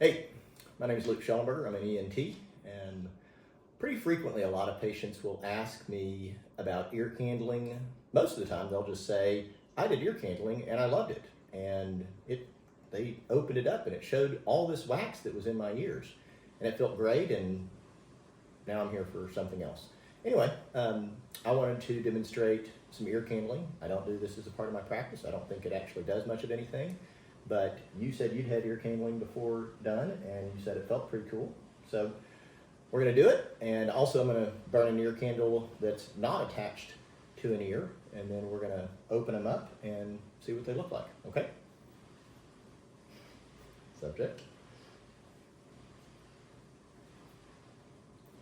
Hey, my name is Luke Schellenberger. I'm an ENT, and pretty frequently a lot of patients will ask me about ear candling. Most of the time they'll just say, I did ear candling and I loved it. And they opened it up and it showed all this wax that was in my ears. And it felt great, and now I'm here for something else. Anyway, I wanted to demonstrate some ear candling. I don't do this as a part of my practice. I don't think it actually does much of anything. But you said you'd had ear candling before done, and you said it felt pretty cool. So we're going to do it, and also I'm going to burn an ear candle that's not attached to an ear, and then we're going to open them up and see what they look like, okay? Subject.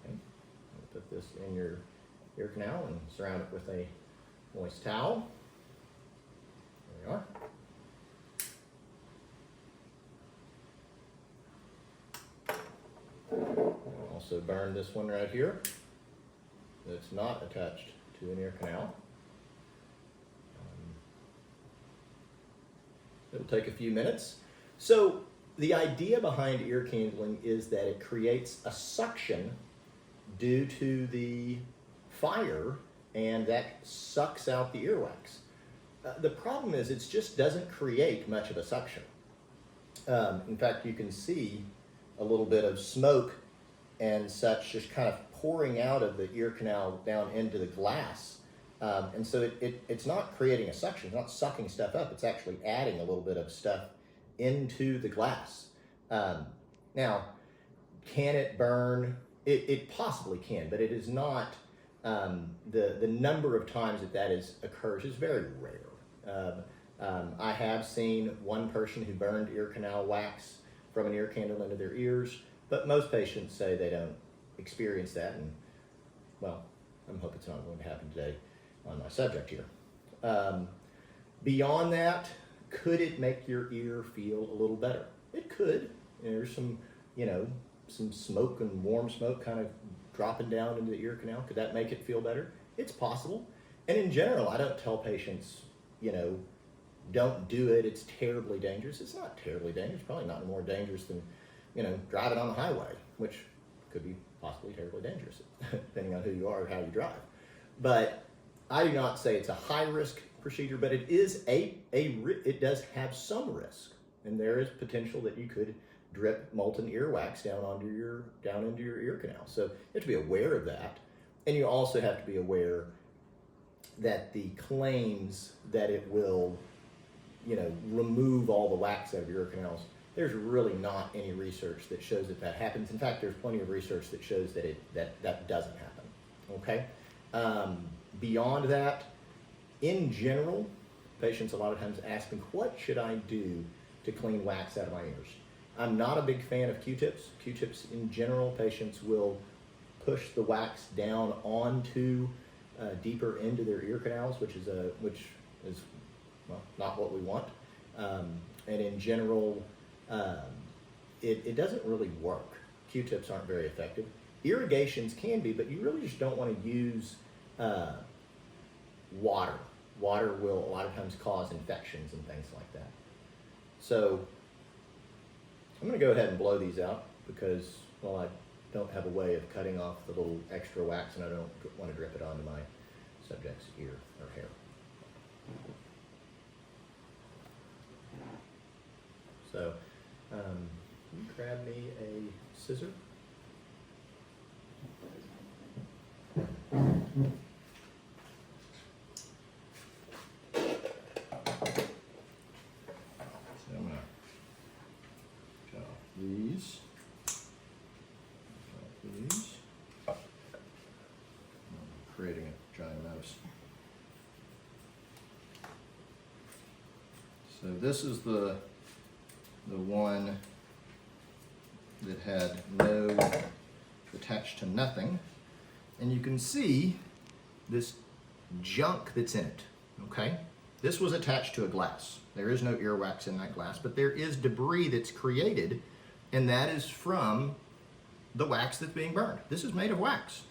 Okay. Put this in your ear canal and surround it with a moist towel. There we are. Also burn this one right here that's not attached to an ear canal. It'll take a few minutes. So the idea behind ear candling is that it creates a suction due to the fire, and that sucks out the earwax. The problem is it just doesn't create much of a suction. In fact, you can see a little bit of smoke and such just kind of pouring out of the ear canal down into the glass. And so it's not creating a suction, it's not sucking stuff up, it's actually adding a little bit of stuff into the glass. Now, can it burn? It possibly can, but it is not, the number of times that occurs is very rare. I have seen one person who burned ear canal wax from an ear candle into their ears, but most patients say they don't experience that, and well, I hope it's not going to happen today on my subject here. Beyond that, could it make your ear feel a little better? It could. There's some, some smoke and warm smoke kind of dropping down into the ear canal. Could that make it feel better? It's possible. And in general, I don't tell patients, don't do it, it's terribly dangerous. It's not terribly dangerous, probably not more dangerous than, driving on the highway, which could be possibly terribly dangerous, depending on who you are or how you drive. But I do not say it's a high-risk procedure, but it is it does have some risk, and there is potential that you could drip molten earwax down into your ear canal. So you have to be aware of that, and you also have to be aware that the claims that it will remove all the wax out of your ear canals, there's really not any research that shows that happens. In fact, there's plenty of research that shows that that doesn't happen, okay? Beyond that, in general, patients a lot of times ask me, what should I do to clean wax out of my ears? I'm not a big fan of Q-tips. Q-tips in general, patients will push the wax down onto deeper into their ear canals, which is not what we want. And in general, it doesn't really work. Q-tips aren't very effective. Irrigations can be, but you really just don't want to use water. Water will a lot of times cause infections and things like that. So I'm going to go ahead and blow these out because, well, I don't have a way of cutting off the little extra wax, and I don't want to drip it onto my subject's ear or hair. So, can you grab me a scissor? So I'm going to cut off these. I'm creating a giant mess. So this is the one that had no attached to nothing, and you can see this junk that's in it, okay? This was attached to a glass. There is no earwax in that glass, but there is debris that's created, and that is from the wax that's being burned. This is made of wax.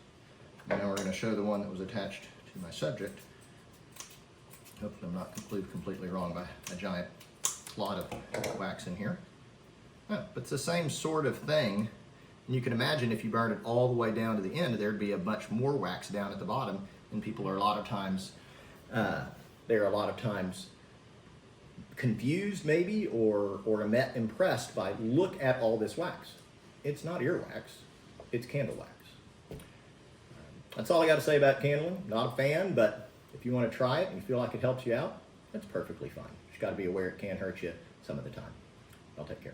And now we're going to show the one that was attached to my subject. Hopefully I'm not completely wrong by a giant clot of wax in here. No, but it's the same sort of thing. And you can imagine if you burned it all the way down to the end, there'd be a bunch more wax down at the bottom, and people are a lot of times confused maybe or impressed by look at all this wax. It's not earwax, it's candle wax. That's all I got to say about candling. Not a fan, but if you want to try it and you feel like it helps you out, that's perfectly fine. Just got to be aware it can hurt you some of the time. I'll take care.